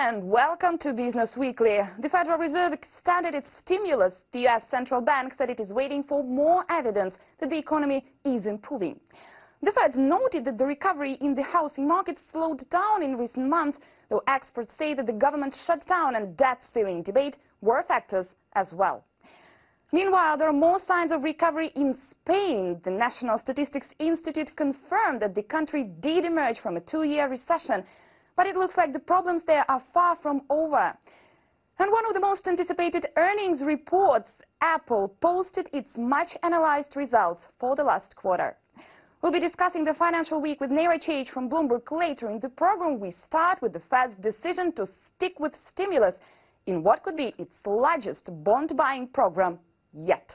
and welcome to Business Weekly. The Federal Reserve extended its stimulus. The U.S. Central Bank said it is waiting for more evidence that the economy is improving. The Fed noted that the recovery in the housing market slowed down in recent months, though experts say that the government shutdown and debt ceiling debate were factors as well. Meanwhile, there are more signs of recovery in Spain. The National Statistics Institute confirmed that the country did emerge from a two-year recession, but it looks like the problems there are far from over. And one of the most anticipated earnings reports, Apple, posted its much-analyzed results for the last quarter. We'll be discussing the financial week with Neeraj H. from Bloomberg later in the program. We start with the Fed's decision to stick with stimulus in what could be its largest bond-buying program yet.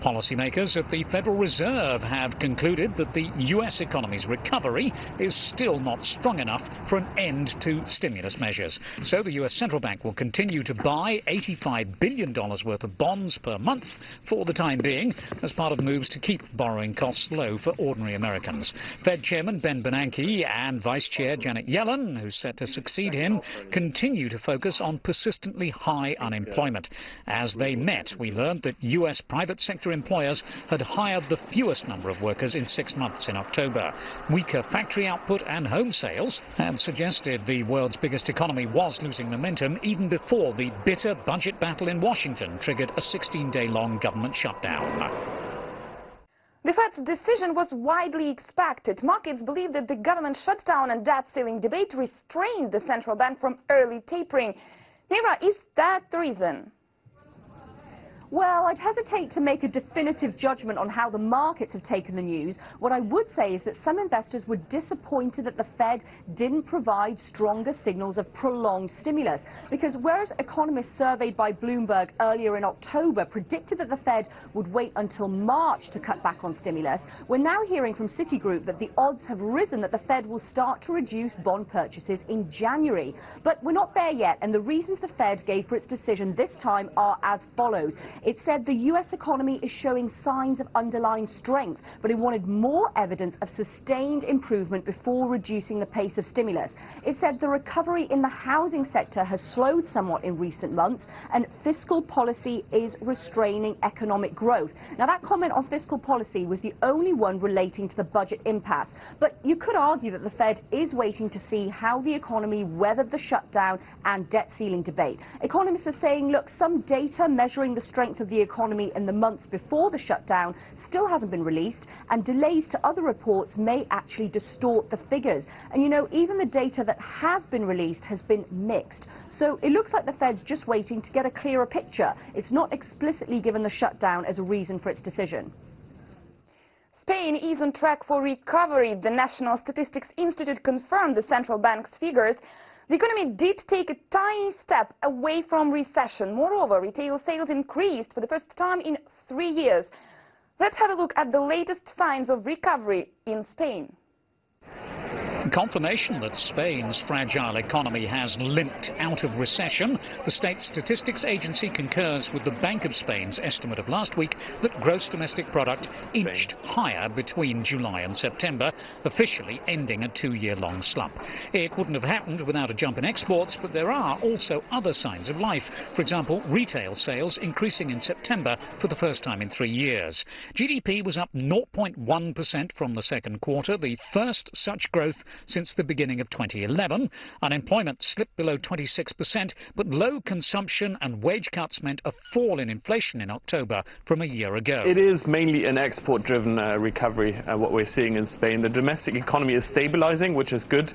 Policymakers at the Federal Reserve have concluded that the U.S. economy's recovery is still not strong enough for an end to stimulus measures. So the U.S. Central Bank will continue to buy $85 billion worth of bonds per month for the time being as part of moves to keep borrowing costs low for ordinary Americans. Fed Chairman Ben Bernanke and Vice Chair Janet Yellen, who's set to succeed him, continue to focus on persistently high unemployment. As they met, we learned that U.S. private sector employers had hired the fewest number of workers in 6 months in October. Weaker factory output and home sales had suggested the world's biggest economy was losing momentum even before the bitter budget battle in Washington triggered a 16-day-long government shutdown. The Fed's decision was widely expected. Markets believe that the government shutdown and debt ceiling debate restrained the central bank from early tapering. Neera, is that the reason? Well, I'd hesitate to make a definitive judgment on how the markets have taken the news. What I would say is that some investors were disappointed that the Fed didn't provide stronger signals of prolonged stimulus. Because whereas economists surveyed by Bloomberg earlier in October predicted that the Fed would wait until March to cut back on stimulus, we're now hearing from Citigroup that the odds have risen that the Fed will start to reduce bond purchases in January. But we're not there yet, and the reasons the Fed gave for its decision this time are as follows. It said the U.S. economy is showing signs of underlying strength, but it wanted more evidence of sustained improvement before reducing the pace of stimulus. It said the recovery in the housing sector has slowed somewhat in recent months, and fiscal policy is restraining economic growth. Now, that comment on fiscal policy was the only one relating to the budget impasse. But you could argue that the Fed is waiting to see how the economy weathered the shutdown and debt ceiling debate. Economists are saying, look, some data measuring the strength of the economy in the months before the shutdown still hasn't been released, and delays to other reports may actually distort the figures. And you know, even the data that has been released has been mixed. So it looks like the Fed's just waiting to get a clearer picture. It's not explicitly given the shutdown as a reason for its decision. Spain is on track for recovery. The National Statistics Institute confirmed the central bank's figures. The economy did take a tiny step away from recession. Moreover, retail sales increased for the first time in 3 years. Let's have a look at the latest signs of recovery in Spain. Confirmation that Spain's fragile economy has limped out of recession. The state statistics agency concurs with the Bank of Spain's estimate of last week that gross domestic product inched higher between July and September, officially ending a 2-year-long slump. It wouldn't have happened without a jump in exports, but there are also other signs of life. For example, retail sales increasing in September for the first time in 3 years. GDP was up 0.1% from the second quarter, the first such growth since the beginning of 2011. Unemployment slipped below 26%, but low consumption and wage cuts meant a fall in inflation in October from a year ago. It is mainly an export-driven recovery, what we're seeing in Spain. The domestic economy is stabilizing, which is good,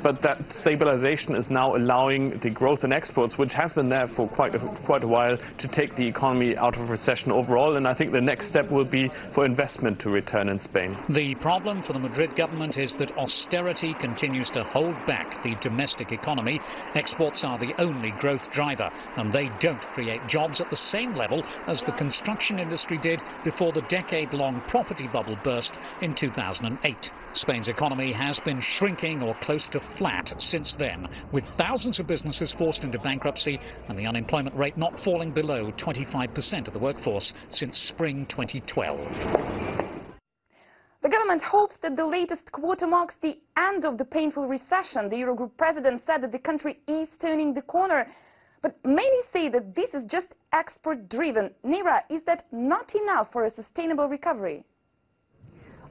but that stabilization is now allowing the growth in exports, which has been there for quite a while, to take the economy out of recession overall. And I think the next step will be for investment to return in Spain. The problem for the Madrid government is that austerity continues to hold back the domestic economy. Exports are the only growth driver, and they don't create jobs at the same level as the construction industry did before the decade-long property bubble burst in 2008. Spain's economy has been shrinking or close to flat since then, with thousands of businesses forced into bankruptcy and the unemployment rate not falling below 25% of the workforce since spring 2012. The government hopes that the latest quarter marks the end of the painful recession. The Eurogroup president said that the country is turning the corner. But many say that this is just export-driven. Nira, is that not enough for a sustainable recovery?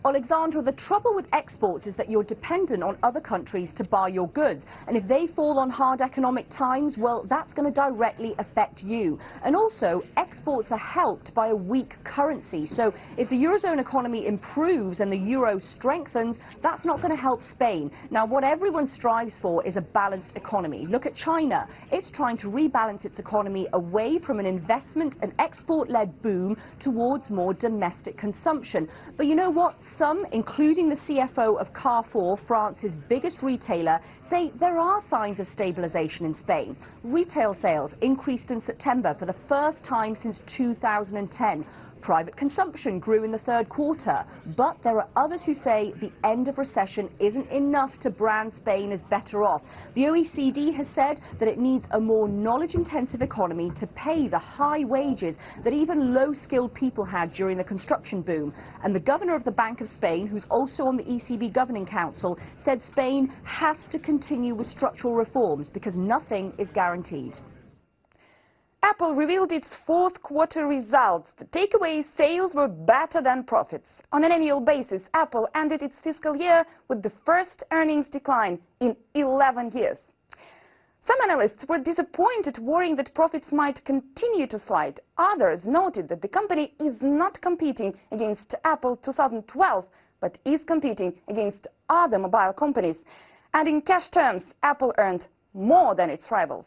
Alexandra, the trouble with exports is that you're dependent on other countries to buy your goods. And if they fall on hard economic times, well, that's going to directly affect you. And also, exports are helped by a weak currency. So if the Eurozone economy improves and the euro strengthens, that's not going to help Spain. Now, what everyone strives for is a balanced economy. Look at China. It's trying to rebalance its economy away from an investment and export-led boom towards more domestic consumption. But you know what? Some, including the CFO of Carrefour, France's biggest retailer, say there are signs of stabilization in Spain. Retail sales increased in September for the first time since 2010. Private consumption grew in the third quarter, but there are others who say the end of recession isn't enough to brand Spain as better off. The OECD has said that it needs a more knowledge-intensive economy to pay the high wages that even low-skilled people had during the construction boom. And the governor of the Bank of Spain, who's also on the ECB Governing Council, said Spain has to continue with structural reforms because nothing is guaranteed. Apple revealed its fourth quarter results. The takeaway sales were better than profits. On an annual basis, Apple ended its fiscal year with the first earnings decline in 11 years. Some analysts were disappointed, worrying that profits might continue to slide. Others noted that the company is not competing against Apple 2012, but is competing against other mobile companies. And in cash terms, Apple earned more than its rivals.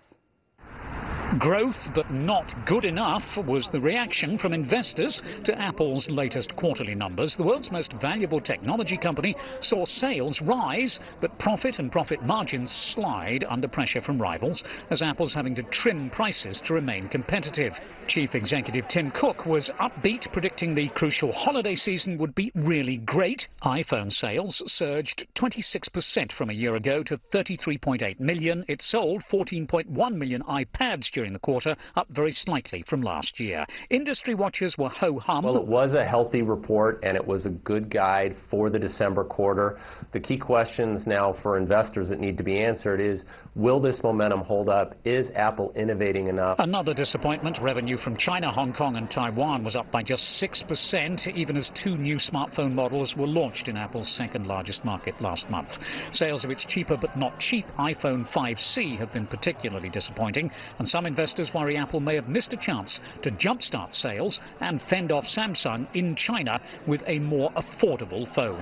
Growth, but not good enough, was the reaction from investors to Apple's latest quarterly numbers. The world's most valuable technology company saw sales rise, but profit and profit margins slide under pressure from rivals, as Apple's having to trim prices to remain competitive. Chief Executive Tim Cook was upbeat, predicting the crucial holiday season would be really great. iPhone sales surged 26% from a year ago to 33.8 million. It sold 14.1 million iPads during the quarter, up very slightly from last year. Industry watchers were ho-hum. Well, it was a healthy report, and it was a good guide for the December quarter. The key questions now for investors that need to be answered is, will this momentum hold up? Is Apple innovating enough? Another disappointment. Revenue from China, Hong Kong and Taiwan was up by just 6%, even as 2 new smartphone models were launched in Apple's second largest market last month. Sales of its cheaper but not cheap iPhone 5C have been particularly disappointing, and some investors worry Apple may have missed a chance to jumpstart sales and fend off Samsung in China with a more affordable phone.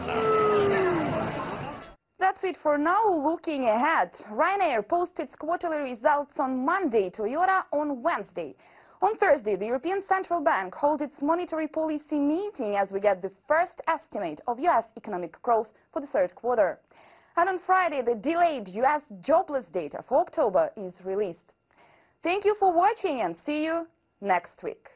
That's it for now. Looking ahead, Ryanair posted its quarterly results on Monday, Toyota on Wednesday. On Thursday, the European Central Bank holds its monetary policy meeting as we get the first estimate of U.S. economic growth for the third quarter. And on Friday, the delayed U.S. jobless data for October is released. Thank you for watching and see you next week.